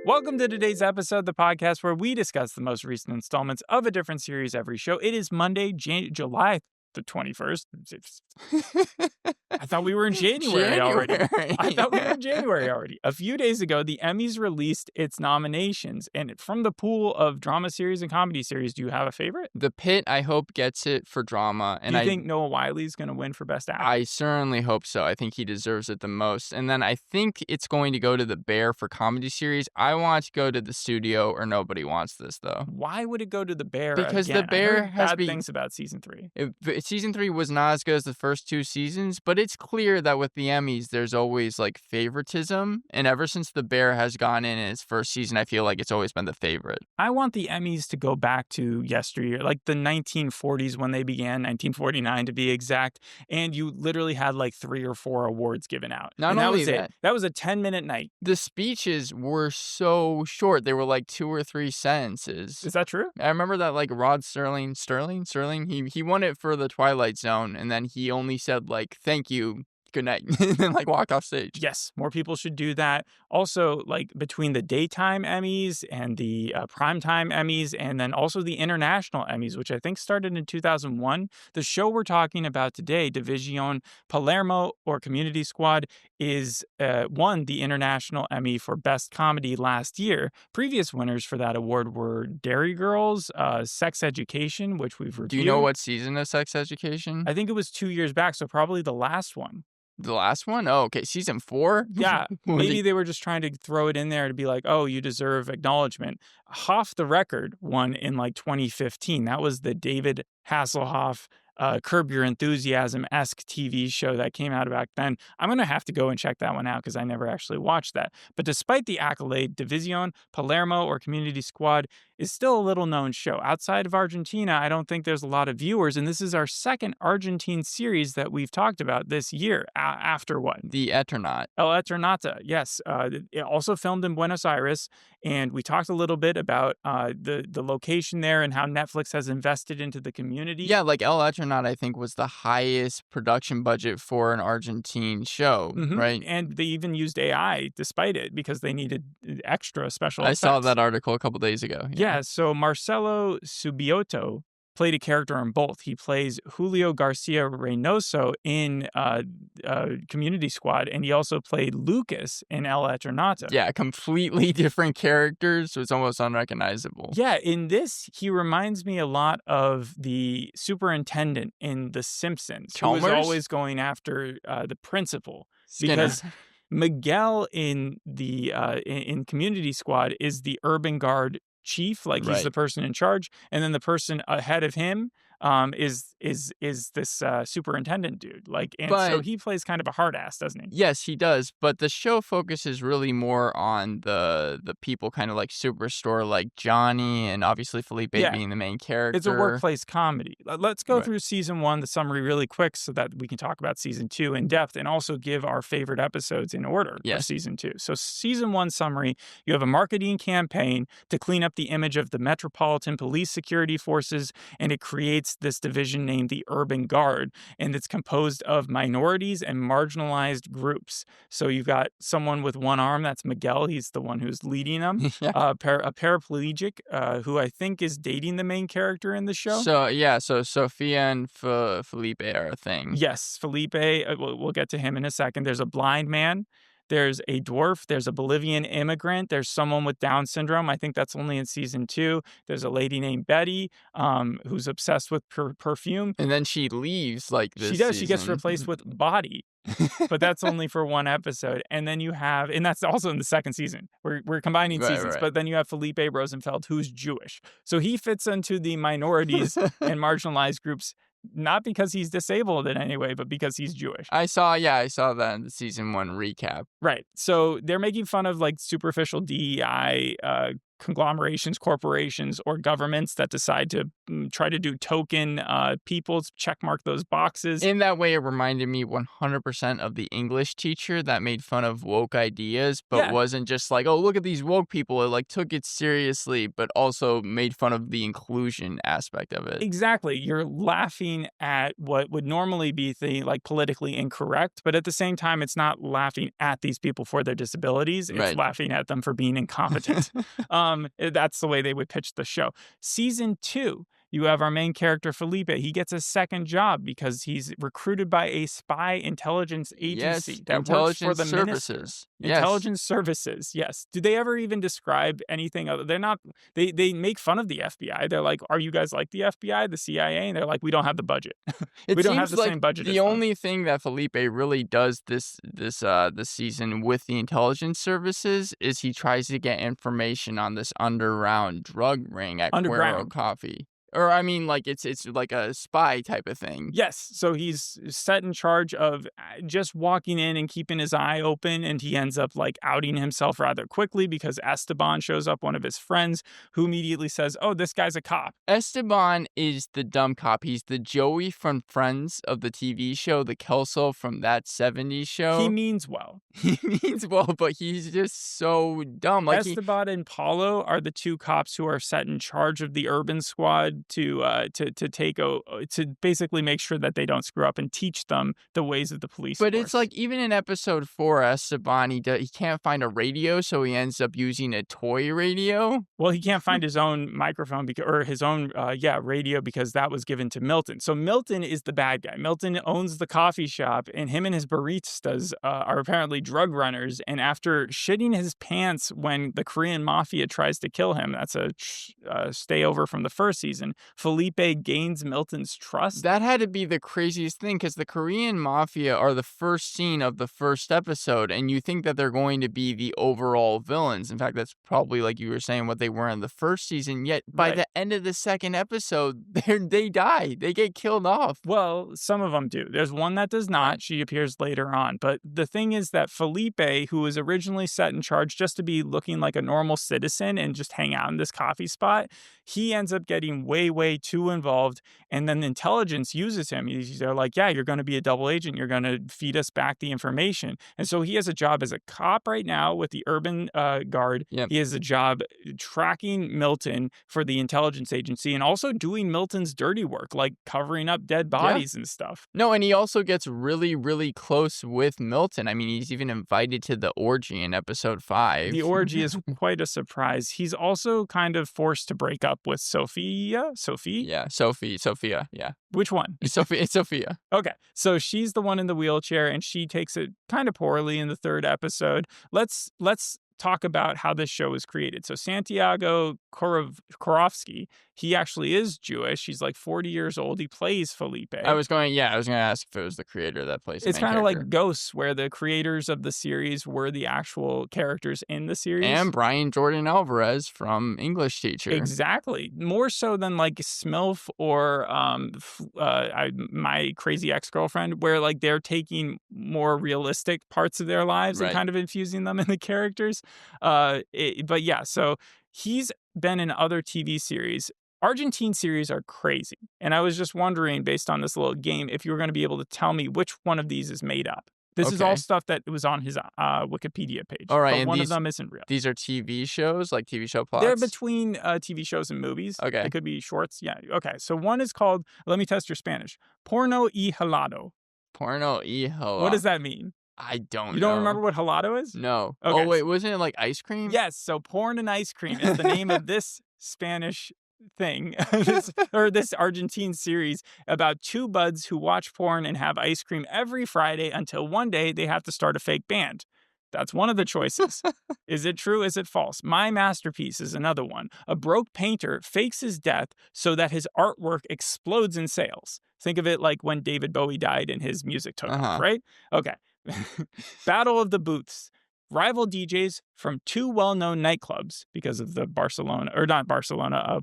Welcome to today's episode of the podcast where we discuss the most recent installments of a different series every show. It is Monday, July the 21st. I thought we were in January already. I thought we were in January already. A few days ago, the Emmys released its nominations. And from the pool of drama series and comedy series, do you have a favorite? The Pit, I hope, gets it for drama. And do you think Noah Wiley's going to win for Best Actor? I certainly hope so. I think he deserves it the most. And then I think it's going to go to The Bear for comedy series. I want to go to The Studio, or nobody wants this, though. Why would it go to The Bear Because again? The Bear has bad things about Season 3. Season 3 was not as good as the first two seasons, but it's clear that with the Emmys, there's always, favoritism. And ever since The Bear has gone in its first season, I feel like it's always been the favorite. I want the Emmys to go back to yesteryear, like the 1940s when they began, 1949 to be exact, and you literally had 3 or 4 awards given out. Not only that. That was a 10-minute night. The speeches were so short. They were 2 or 3 sentences. Is that true? I remember that Rod Sterling, he won it for The Twilight Zone, and then he only said thank you, good night, and then walked off stage. Yes, more people should do that. Also, between the daytime Emmys and the primetime Emmys, and then also the international Emmys, which I think started in 2001, the show we're talking about today, División Palermo or Community Squad, is won the International Emmy for Best Comedy last year. Previous winners for that award were Dairy Girls, Sex Education, which we've reviewed. Do you know what season of Sex Education? I think it was 2 years back, so probably the last one. The last one? Oh, okay. Season 4? Yeah. Maybe they were just trying to throw it in there to be oh, you deserve acknowledgement. Off the Record won in 2015. That was the David Hasselhoff Curb Your Enthusiasm-esque TV show that came out back then. I'm going to have to go and check that one out because I never actually watched that. But despite the accolade, División Palermo or Community Squad is still a little-known show. Outside of Argentina, I don't think there's a lot of viewers, and this is our second Argentine series that we've talked about this year. After what? The Eternaut. El Eternauta, yes. It also filmed in Buenos Aires, and we talked a little bit about the location there and how Netflix has invested into the community. Yeah, El Eternaut, I think, was the highest production budget for an Argentine show, right? And they even used AI despite it because they needed extra special effects. I saw that article a couple days ago. Yeah, so Marcelo Subioto played a character in both. He plays Julio Garcia Reynoso in Community Squad, and he also played Lucas in El Eternauta. Yeah, completely different characters, so it's almost unrecognizable. Yeah, in this, he reminds me a lot of the superintendent in The Simpsons, who was always going after the principal. Skinner. Because Miguel in the in Community Squad is the urban guard chief, he's the person in charge, and then the person ahead of him is this superintendent dude, so he plays kind of a hard ass, doesn't he? Yes, he does, but the show focuses really more on the people kind of Superstore, like Johnny, and obviously Felipe being the main character. It's a workplace comedy. Let's go through season 1, the summary, really quick so that we can talk about season 2 in depth and also give our favorite episodes in order for season 2. So season 1 summary, you have a marketing campaign to clean up the image of the Metropolitan Police Security Forces, and it creates this division named the Urban Guard, and it's composed of minorities and marginalized groups. So you've got someone with one arm, that's Miguel, he's the one who's leading them, a paraplegic who I think is dating the main character in the show. So Sophia and Felipe are a thing. Yes, Felipe, we'll get to him in a second. There's a blind man. There's a dwarf. There's a Bolivian immigrant. There's someone with Down syndrome. I think that's only in season 2. There's a lady named Betty who's obsessed with perfume. And then she leaves this She does. season. She gets replaced with Body. But that's only for one episode. And then you have, and that's also in the second season. We're combining seasons. Right. But then you have Felipe Rosenfeld, who's Jewish. So he fits into the minorities and marginalized groups, not because he's disabled in any way, but because he's Jewish. I saw that in the season 1 recap. Right. So they're making fun of superficial DEI conglomerations, corporations, or governments that decide to try to do token peoples, checkmark those boxes. In that way, it reminded me 100% of the English teacher that made fun of woke ideas, but wasn't just like, oh, look at these woke people. It like took it seriously, but also made fun of the inclusion aspect of it. Exactly. You're laughing at what would normally be the like politically incorrect, but at the same time, it's not laughing at these people for their disabilities. It's laughing at them for being incompetent. That's the way they would pitch the show. Season 2. You have our main character, Felipe. He gets a second job because he's recruited by a spy intelligence agency that works for the minister. Intelligence services, yes. Do they ever even describe anything other? They're not. They make fun of the FBI. They're like, "Are you guys like the FBI, the CIA?" And they're like, "We don't have the budget. We don't have the same budget." The only thing that Felipe really does this season with the intelligence services is he tries to get information on this underground drug ring at Cuero Coffee. Or, I mean, like, it's like a spy type of thing. Yes. So he's set in charge of just walking in and keeping his eye open. And he ends up, like, outing himself rather quickly because Esteban shows up, one of his friends, who immediately says, oh, this guy's a cop. Esteban is the dumb cop. He's the Joey from Friends of the TV show, the Kelso from that 70s show. He means well. He means well, but he's just so dumb. Like Esteban and Paulo are the two cops who are set in charge of the urban squad to basically make sure that they don't screw up and teach them the ways of the police But force. It's like even in episode 4, Esteban, he can't find a radio, so he ends up using a toy radio. Well, he can't find his own microphone or his own radio because that was given to Milton. So Milton is the bad guy. Milton owns the coffee shop, and him and his baristas are apparently drug runners. And after shitting his pants when the Korean mafia tries to kill him, that's a stay over from the first season, Felipe gains Milton's trust. That had to be the craziest thing because the Korean mafia are the first scene of the first episode, and you think that they're going to be the overall villains. In fact, that's probably, like you were saying, what they were in the first season. Yet by the end of the second episode, they die. They get killed off. Well, some of them do. There's one that does not. She appears later on. But the thing is that Felipe, who was originally set in charge just to be looking like a normal citizen and just hang out in this coffee spot, he ends up getting way too involved, and then the intelligence uses him. They're like, yeah, you're going to be a double agent. You're going to feed us back the information. And so he has a job as a cop right now with the urban guard. Yep. He has a job tracking Milton for the intelligence agency and also doing Milton's dirty work, like covering up dead bodies and stuff. No, and he also gets really close with Milton. I mean, he's even invited to the orgy in episode 5. The orgy is quite a surprise. He's also kind of forced to break up with Sophie? Yeah, Sophia, yeah. Which one? It's Sophia. Okay, so she's the one in the wheelchair, and she takes it kind of poorly in the third episode. Let's talk about how this show was created. So Santiago Korovsky, he actually is Jewish. He's like 40 years old. He plays Felipe. I was going to ask if it was the creator that plays the It's main kind of character. like Ghosts, where the creators of the series were the actual characters in the series. And Brian Jordan Alvarez from English Teacher. Exactly. More so than like Smilf or My Crazy Ex-Girlfriend, where like they're taking more realistic parts of their lives and kind of infusing them in the characters. But yeah, so he's been in other TV series. Argentine series are crazy. And I was just wondering, based on this little game, if you were going to be able to tell me which one of these is made up. This is all stuff that was on his Wikipedia page. All right, but and one of them isn't real. These are TV shows, like TV show plots? They're between TV shows and movies. Okay. They could be shorts. Yeah. Okay. So one is called, let me test your Spanish, Porno y Helado. Porno y Helado. What does that mean? I don't know. You don't remember what helado is? No. Okay. Oh, wait, wasn't it like ice cream? Yes. So porn and ice cream is the name of this Spanish thing, this Argentine series about two buds who watch porn and have ice cream every Friday until one day they have to start a fake band. That's one of the choices. Is it true? Is it false? My Masterpiece is another one. A broke painter fakes his death so that his artwork explodes in sales. Think of it like when David Bowie died and his music took off, right? Okay. Battle of the Booths. Rival DJs from two well-known nightclubs, because of the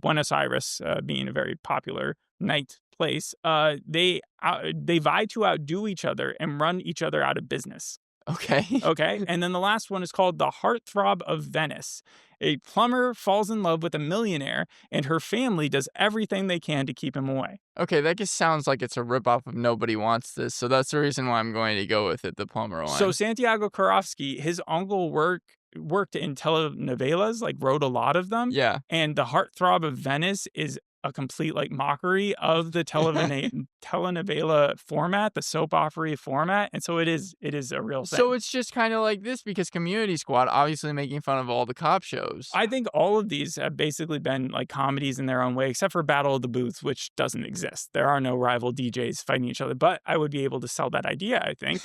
Buenos Aires being a very popular night place, they vie to outdo each other and run each other out of business. Okay. Okay. And then the last one is called The Heartthrob of Venice. A plumber falls in love with a millionaire, and her family does everything they can to keep him away. Okay, that just sounds like it's a ripoff of Nobody Wants This, so that's the reason why I'm going to go with it, the plumber one. So Santiago Korovsky, his uncle worked in telenovelas, like wrote a lot of them. Yeah. And The Heartthrob of Venice is a complete like mockery of the telenovela format, the soap opera format, and so it is a real thing. So it's just kind of like this because Community Squad obviously making fun of all the cop shows. I think all of these have basically been like comedies in their own way, except for Battle of the Booths, which doesn't exist. There are no rival DJs fighting each other, but I would be able to sell that idea, I think.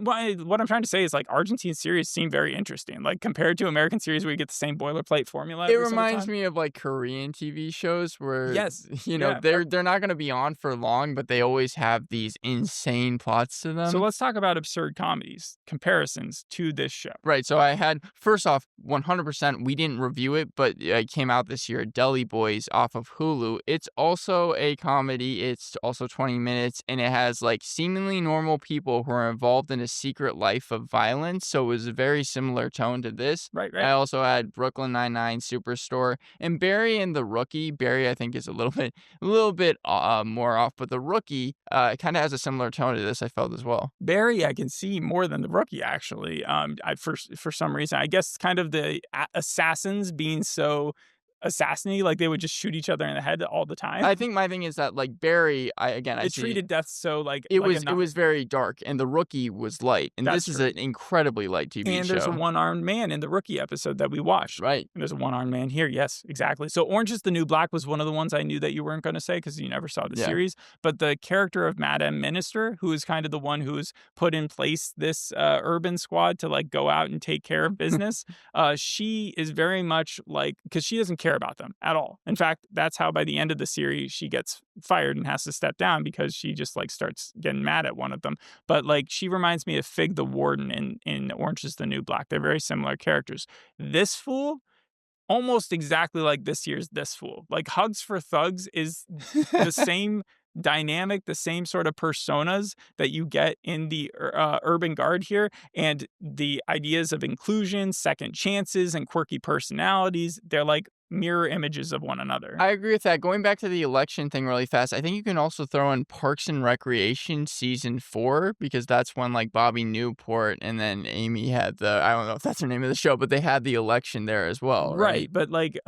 What I'm trying to say is like Argentine series seem very interesting, like compared to American series where you get the same boilerplate formula. It reminds me of like Korean TV shows where, they're not going to be on for long, but they always have these insane plots to them. So let's talk about absurd comedies, comparisons to this show. Right. So I had, first off, 100%, we didn't review it, but it came out this year, Deli Boys off of Hulu. It's also a comedy. It's also 20 minutes, and it has like seemingly normal people who are involved in a secret life of violence. So it was a very similar tone to this. Right. I also had Brooklyn Nine-Nine, Superstore, and Barry and the Rookie. Barry, I think, is a little bit more off, but the Rookie kind of has a similar tone to this, I felt, as well. Barry, I can see more than the Rookie, actually. For some reason, I guess kind of the assassins being so assassiny, like they would just shoot each other in the head all the time. I think my thing is that like Barry, treated death so like it was very dark, and the Rookie was light, and this is an incredibly light TV show. And there's a one-armed man in the Rookie episode that we watched. Right. And there's a one-armed man here. Yes, exactly. So Orange is the New Black was one of the ones I knew that you weren't going to say because you never saw the series. But the character of Madame Minister, who is kind of the one who's put in place this urban squad to like go out and take care of business, she is very much like, because she doesn't care about them at all. In fact, that's how by the end of the series she gets fired and has to step down because she just like starts getting mad at one of them. But like she reminds me of Fig the Warden in Orange is the New Black. They're very similar characters. This fool, almost exactly like this year's This Fool. Like Hugs for Thugs is the same dynamic, the same sort of personas that you get in the Urban Guard here, and the ideas of inclusion, second chances, and quirky personalities, they're like mirror images of one another. I agree with that. Going back to the election thing really fast, I think you can also throw in Parks and Recreation season 4, because that's when like Bobby Newport and then Amy had I don't know if that's the name of the show, but they had the election there as well. Right. But like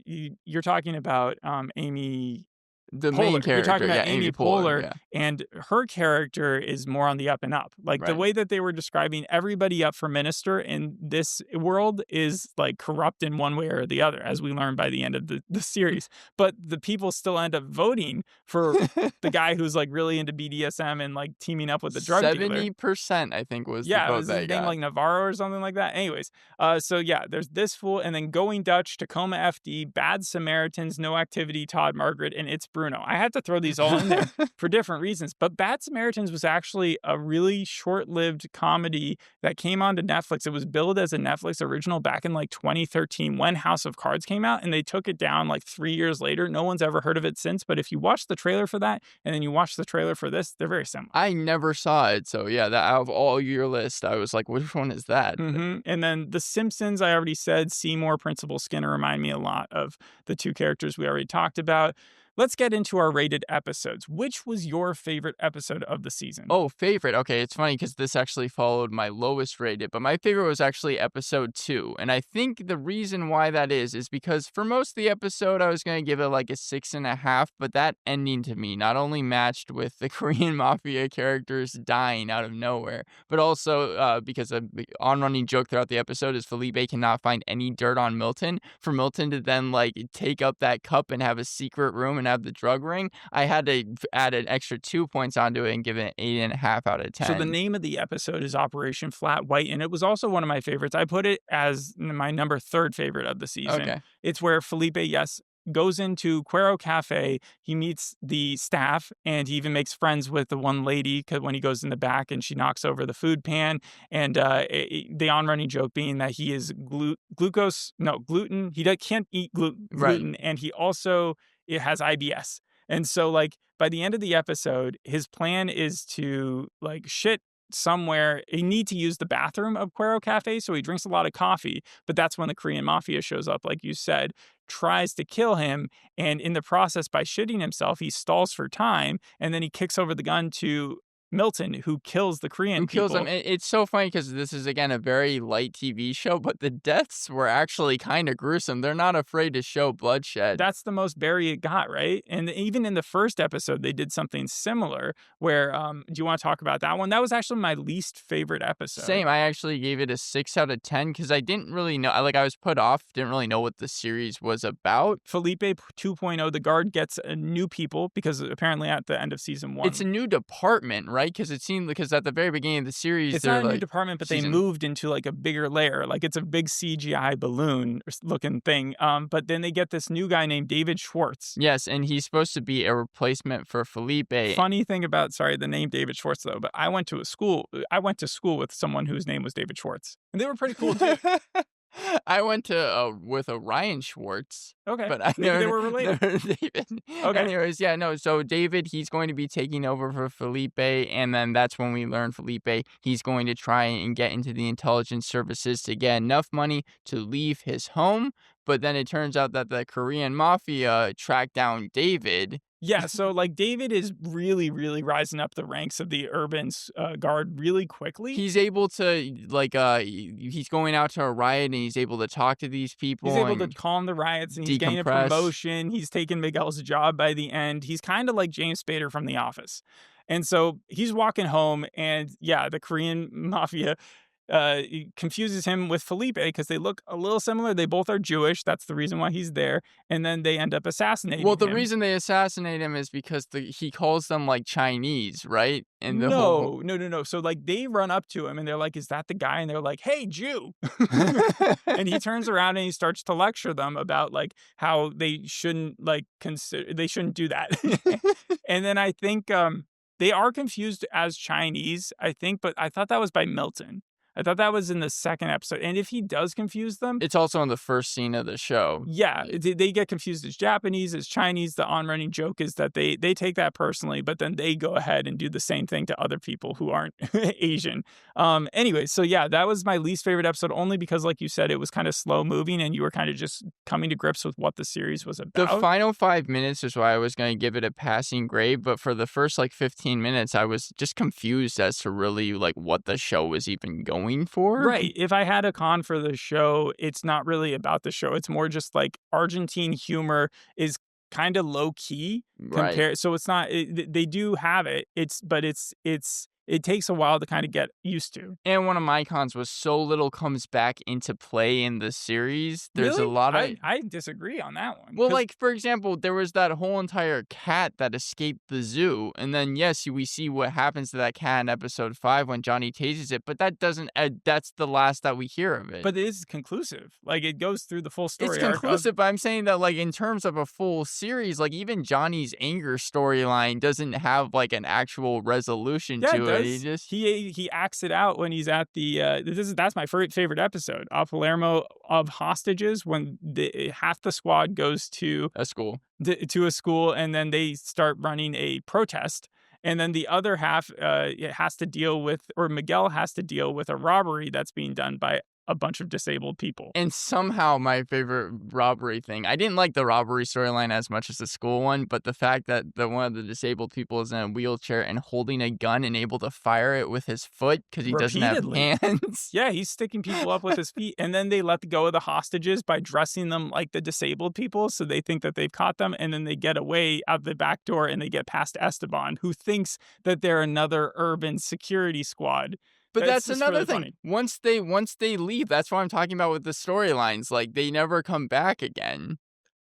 you're talking about Amy, the Poehler. main character. You're talking about Amy Poehler, yeah. And her character is more on the up and up. Like the way that they were describing everybody up for minister in this world is like corrupt in one way or the other, as we learn by the end of the series. But the people still end up voting for the guy who's like really into BDSM and like teaming up with the drug dealer. 70%, I think, was the vote was his name like Navarro or something like that. Anyways, so yeah, there's This Fool, and then Going Dutch, Tacoma FD, Bad Samaritans, No Activity, Todd Margaret, and It's Bruno. I had to throw these all in there for different reasons, but Bad Samaritans was actually a really short-lived comedy that came onto Netflix. It was billed as a Netflix original back in like 2013 when House of Cards came out, and they took it down like 3 years later. No one's ever heard of it since, but if you watch the trailer for that and then you watch the trailer for this, they're very similar. I never saw it, so yeah, that out of all your list, I was like, which one is that? Mm-hmm. And then The Simpsons, I already said. Seymour, Principal Skinner remind me a lot of the two characters we already talked about. Let's get into our rated episodes. Which was your favorite episode of the season? Oh, favorite. Okay, it's funny because this actually followed my lowest rated, but my favorite was actually episode 2. And I think the reason why that is because for most of the episode, I was going to give it like a 6.5, but that ending to me not only matched with the Korean mafia characters dying out of nowhere, but also because an on-running joke throughout the episode is Felipe cannot find any dirt on Milton. For Milton to then like take up that cup and have a secret room and have the drug ring, I had to add an extra 2 points onto it and give it an 8.5 out of 10. So the name of the episode is Operation Flat White, and it was also one of my favorites. I put it as my number 3 favorite of the season. Okay. It's where Felipe, goes into Cuero Cafe. He meets the staff, and he even makes friends with the one lady when he goes in the back and she knocks over the food pan. And the on-running joke being that he is gluten. He can't eat gluten, and he also has IBS. And so like by the end of the episode, his plan is to like shit somewhere. He needs to use the bathroom of Cuero Cafe, so he drinks a lot of coffee. But that's when the Korean mafia shows up, like you said, tries to kill him. And in the process, by shitting himself, he stalls for time. And then he kicks over the gun to Milton, who kills the Korean kills people. him. It's so funny because this is, again, a very light TV show, but the deaths were actually kind of gruesome. They're not afraid to show bloodshed. That's the most Barry it got, right? And even in the first episode, they did something similar where, do you want to talk about that one? That was actually my least favorite episode. Same. I actually gave it a 6 out of 10 because I didn't really know. I was put off, didn't really know what the series was about. Felipe 2.0, the guard gets new people because apparently at the end of season 1. It's a new department, right? Because it seemed, because at the very beginning of the series, it's not a new department, but they moved into like a bigger layer. Like it's a big CGI balloon looking thing. But then they get this new guy named David Schwartz. Yes, and he's supposed to be a replacement for Felipe. Funny thing about, the name David Schwartz though, but I went to school with someone whose name was David Schwartz. And they were pretty cool too. I went to with Ryan Schwartz. Okay, but maybe they were related. David. Okay. Anyways, yeah, no. So David, he's going to be taking over for Felipe, and then that's when we learn Felipe. He's going to try and get into the intelligence services to get enough money to leave his home. But then it turns out that the Korean mafia tracked down David. Yeah, so like David is really, really rising up the ranks of the urban guard really quickly. He's able to he's going out to a riot and he's able to talk to these people. He's able to calm the riots and he's getting a promotion. He's taken Miguel's job by the end. He's kind of like James Spader from The Office. And so he's walking home and yeah, the Korean mafia confuses him with Felipe because they look a little similar. They both are Jewish. That's the reason why he's there. And then they end up assassinating him. Well, the reason they assassinate him is because he calls them like Chinese, right? And No. So like they run up to him and they're like, "Is that the guy?" And they're like, "Hey, Jew!" And he turns around and he starts to lecture them about like how they shouldn't they shouldn't do that. And then I think they are confused as Chinese, I think, but I thought that was by Milton. I thought that was in the second episode. And if he does confuse them... It's also in the first scene of the show. Yeah, they get confused as Japanese, as Chinese. The on-running joke is that they take that personally, but then they go ahead and do the same thing to other people who aren't Asian. Anyway, so yeah, that was my least favorite episode, only because, like you said, it was kind of slow-moving and you were kind of just coming to grips with what the series was about. The final 5 minutes is why I was going to give it a passing grade, but for the first 15 minutes, I was just confused as to really what the show was even going for. Right. If I had a con for the show, it's not really about the show. It's more just like Argentine humor is kind of low key compared. Right. So it's not. They do have it. It takes a while to kind of get used to. And one of my cons was so little comes back into play in the series. There's really? a lot of... I disagree on that one. Well, for example, there was that whole entire cat that escaped the zoo. And then, yes, we see what happens to that cat in episode 5 when Johnny tases it. But that doesn't... that's the last that we hear of it. But it is conclusive. It goes through the full story. It's conclusive, but I'm saying that, in terms of a full series, even Johnny's anger storyline doesn't have, an actual resolution to it. He acts it out when he's at the that's my favorite episode, Palermo, of hostages, when half the squad goes to a school and then they start running a protest, and then the other half has to deal with, or Miguel has to deal with, a robbery that's being done by a bunch of disabled people. And somehow my favorite robbery thing, I didn't like the robbery storyline as much as the school one, but the fact that one of the disabled people is in a wheelchair and holding a gun and able to fire it with his foot because he doesn't have hands. Yeah, he's sticking people up with his feet. And then they let go of the hostages by dressing them like the disabled people, so they think that they've caught them, and then they get away out the back door and they get past Esteban, who thinks that they're another urban security squad. But that's another really thing. Funny. Once they leave, that's what I'm talking about with the storylines. They never come back again.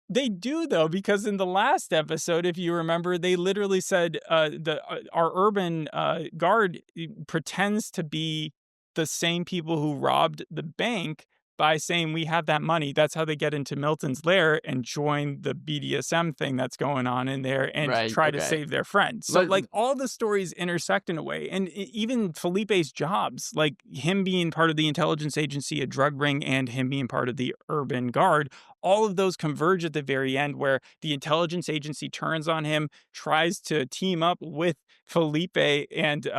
They do, though, because in the last episode, if you remember, they literally said our urban guard pretends to be the same people who robbed the bank by saying, "We have that money." That's how they get into Milton's lair and join the BDSM thing that's going on in there and try to save their friends. So all the stories intersect in a way. And even Felipe's jobs, him being part of the intelligence agency, a drug ring, and him being part of the urban guard, all of those converge at the very end where the intelligence agency turns on him, tries to team up with Felipe and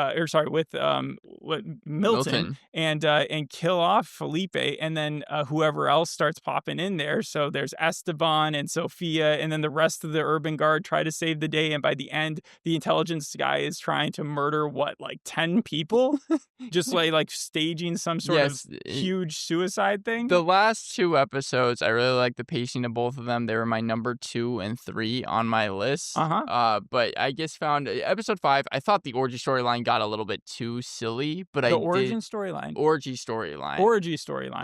with Milton and kill off Felipe, and then whoever else starts popping in there. So there's Esteban and Sophia, and then the rest of the urban guard try to save the day, and by the end the intelligence guy is trying to murder like 10 people just like staging some sort of huge suicide thing. The last 2 episodes, I really like the pacing of both of them. They were my number 2 and 3 on my list. But I just found episode 5, I thought the orgy storyline got a little bit too silly, but orgy storyline.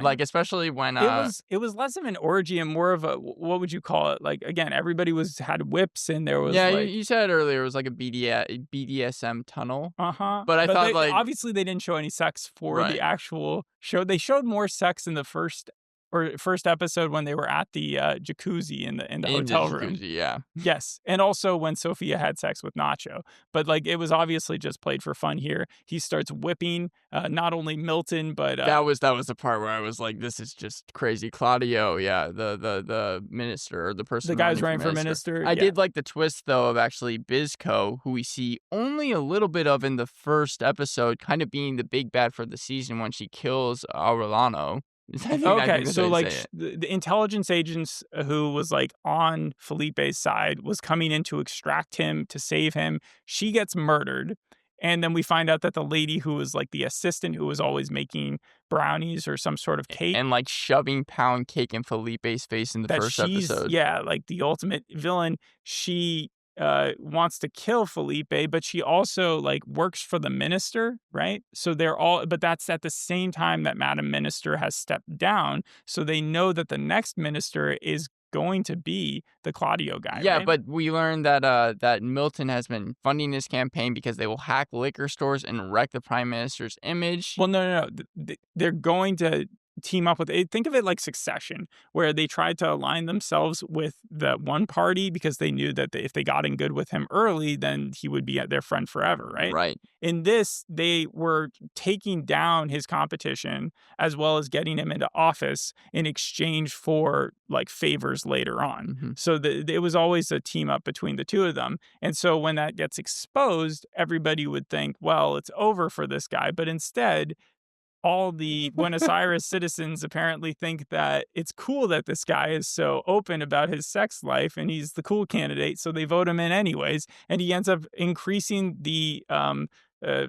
Like, especially when it was less of an orgy and more of a, what would you call it? Like, again, everybody had whips, and there was you said earlier it was like a BDSM tunnel. But I thought obviously they didn't show any sex for the actual show. They showed more sex in the first episode when they were at the jacuzzi in the hotel room. Yes, and also when Sophia had sex with Nacho. But like, it was obviously just played for fun here. He starts whipping not only Milton, but that was the part where I was like, this is just crazy. Claudio, the minister, or the person, the guy's running for minister. I did like the twist though of actually Bizco, who we see only a little bit of in the first episode, kind of being the big bad for the season when she kills Aurelano. Okay, so like the intelligence agents who was like on Felipe's side was coming in to extract him, to save him. She gets murdered. And then we find out that the lady who was like the assistant, who was always making brownies or some sort of cake, and like shoving pound cake in Felipe's face in the first episode. Yeah, like the ultimate villain. She wants to kill Felipe, but she also like works for the minister, right? So but that's at the same time that Madam Minister has stepped down. So they know that the next minister is going to be the Claudio guy. Yeah, right? But we learned that Milton has been funding his campaign because they will hack liquor stores and wreck the prime minister's image. Well, no. They're going to team up with it. Think of it like Succession, where they tried to align themselves with the one party because they knew that if they got in good with him early, then he would be their friend forever, right? Right. In this, they were taking down his competition as well as getting him into office in exchange for like favors later on. Mm-hmm. So it was always a team up between the two of them. And so when that gets exposed, everybody would think, well, it's over for this guy. But instead, all the Buenos Aires citizens apparently think that it's cool that this guy is so open about his sex life and he's the cool candidate. So they vote him in anyways. And he ends up increasing the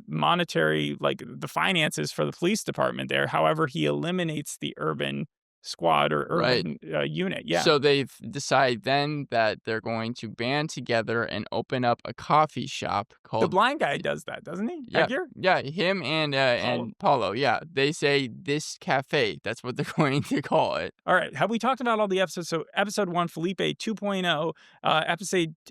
monetary, like the finances for the police department there. However, he eliminates the urban squad or urban unit. Yeah. So they've decided then that they're going to band together and open up a coffee shop called... The blind guy does that, doesn't he? Yeah, Edgar? Yeah, him and Paulo. Yeah, they say this cafe. That's what they're going to call it. All right. Have we talked about all the episodes? So episode 1, Felipe 2.0,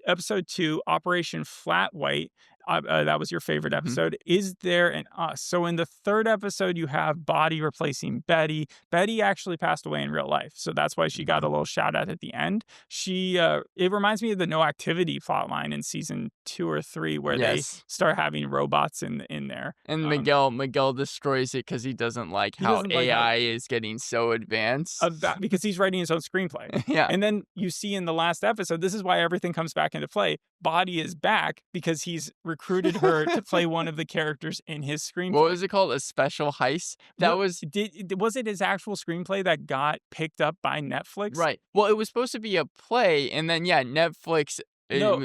episode 2, Operation Flat White. That was your favorite episode. Mm-hmm. Is There an Us? So in the third episode, you have Body replacing Betty. Betty actually passed away in real life, so that's why she got a little shout out at the end. It reminds me of the No Activity plotline in season 2 or 3, where they start having robots in there. And Miguel destroys it because he doesn't like how AI is getting so advanced. Because he's writing his own screenplay. Yeah. And then you see in the last episode, this is why everything comes back into play. Body is back because he's recruited her to play one of the characters in his screenplay. What was it called? A special heist? Was it his actual screenplay that got picked up by Netflix? Right. Well, it was supposed to be a play, and then Netflix.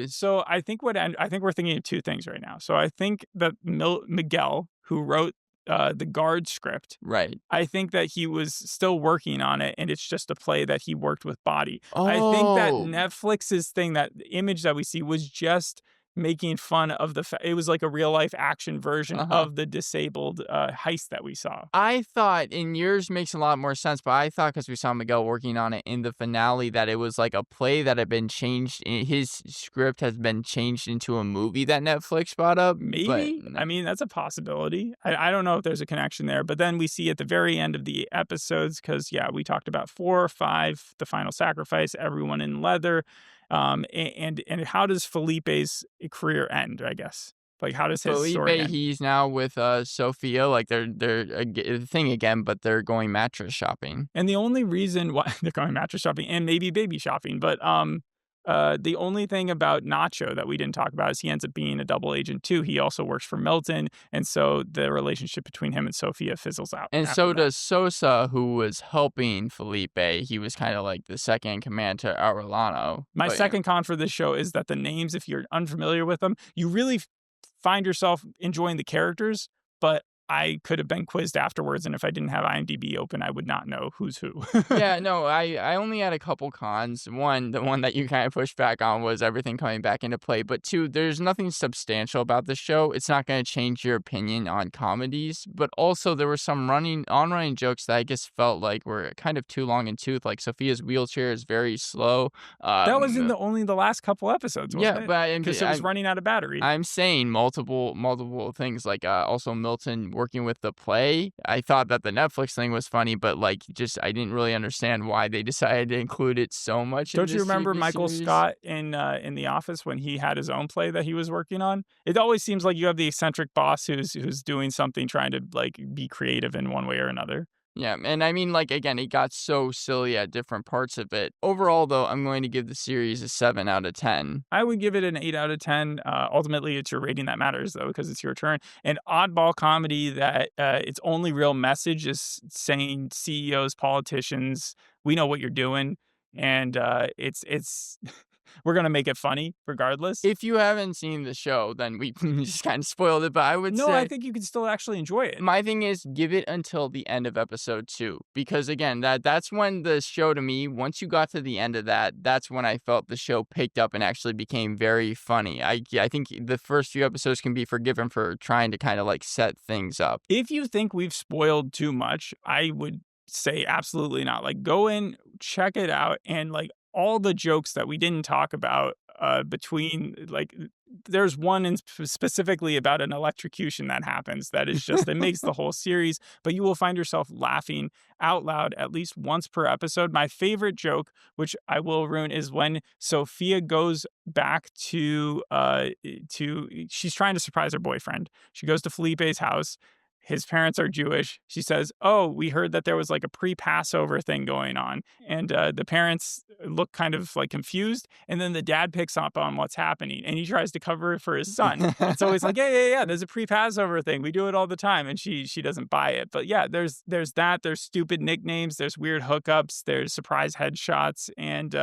So I think we're thinking of two things right now. So I think that Miguel, who wrote the guard script, right? I think that he was still working on it, and it's just a play that he worked with Body. I think that Netflix's thing, that image that we see, was just making fun of it was like a real life action version of the disabled heist that we saw. I thought, and yours makes a lot more sense, but I thought because we saw Miguel working on it in the finale that it was like a play that had been changed. His script has been changed into a movie that Netflix brought up. Maybe. I mean, that's a possibility. I don't know if there's a connection there, but then we see at the very end of the episodes, because we talked about 4 or 5, The Final Sacrifice, Everyone in Leather. And how does Felipe's career end, I guess? Like, how does his story Felipe, end? he's now with Sophia. Like they're a thing again, but they're going mattress shopping. And the only reason why they're going mattress shopping and maybe baby shopping, but the only thing about Nacho that we didn't talk about is he ends up being a double agent too. He also works for Milton, and so the relationship between him and Sophia fizzles out. And so that. does Sosa, who was helping Felipe. He was kind of like the second in command to Aurelano. My second con for this show is that the names, if you're unfamiliar with them, you really find yourself enjoying the characters, but I could have been quizzed afterwards, and if I didn't have IMDb open, I would not know who's who. Yeah, no, I only had a couple cons. One, the one that you kind of pushed back on was everything coming back into play. But two, there's nothing substantial about the show. It's not going to change your opinion on comedies. But also, there were some running jokes that I guess felt like were kind of too long in tooth. Like Sophia's wheelchair is very slow. That was in only the last couple episodes, wasn't it? But because it was running out of battery. I'm saying multiple things. Like also Milton working with the play. I thought that the Netflix thing was funny, but like just I didn't really understand why they decided to include it so much. Don't you remember TV Michael series. Scott in The Office when he had his own play that he was working on? It always seems like you have the eccentric boss who's doing something, trying to like be creative in one way or another. Yeah, and I mean, like, again, it got so silly at different parts of it. Overall, though, I'm going to give the series a 7 out of 10. I would give it an 8 out of 10. Ultimately, it's your rating that matters, though, because it's your turn. An oddball comedy that its only real message is saying CEOs, politicians, we know what you're doing. And it's we're going to make it funny regardless. If you haven't seen the show, then we just kind of spoiled it, but I would say... No, I think you can still actually enjoy it. My thing is, give it until the end of episode 2, because again, that's when the show to me, once you got to the end of that, that's when I felt the show picked up and actually became very funny. I think the first few episodes can be forgiven for trying to kind of like set things up. If you think we've spoiled too much, I would say absolutely not. Like, go in, check it out, and like all the jokes that we didn't talk about between, like, there's one specifically about an electrocution that happens that is just, it makes the whole series, but you will find yourself laughing out loud at least once per episode. My favorite joke, which I will ruin, is when Sophia goes back to she's trying to surprise her boyfriend. She goes to Felipe's house. His parents are Jewish. She says, "Oh, we heard that there was like a pre-Passover thing going on." And the parents look kind of like confused. And then the dad picks up on what's happening and he tries to cover it for his son. And so he's like, yeah, there's a pre-Passover thing. We do it all the time. And she doesn't buy it. But yeah, there's that. There's stupid nicknames. There's weird hookups. There's surprise headshots. And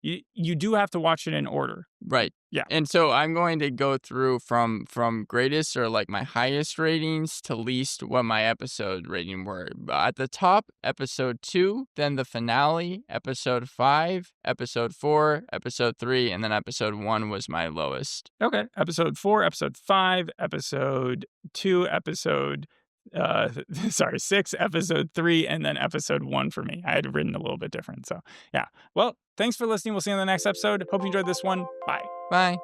you do have to watch it in order. Right. Yeah. And so I'm going to go through from greatest or like my highest ratings to least what my episode rating were. At the top, episode 2, then the finale, episode 5, episode 4, episode 3, and then episode 1 was my lowest. Okay. Episode 4, episode 5, episode 2, episode 6, episode 3, and then episode 1 for me. I had written a little bit different. So yeah. Well, thanks for listening. We'll see you in the next episode. Hope you enjoyed this one. Bye. Bye.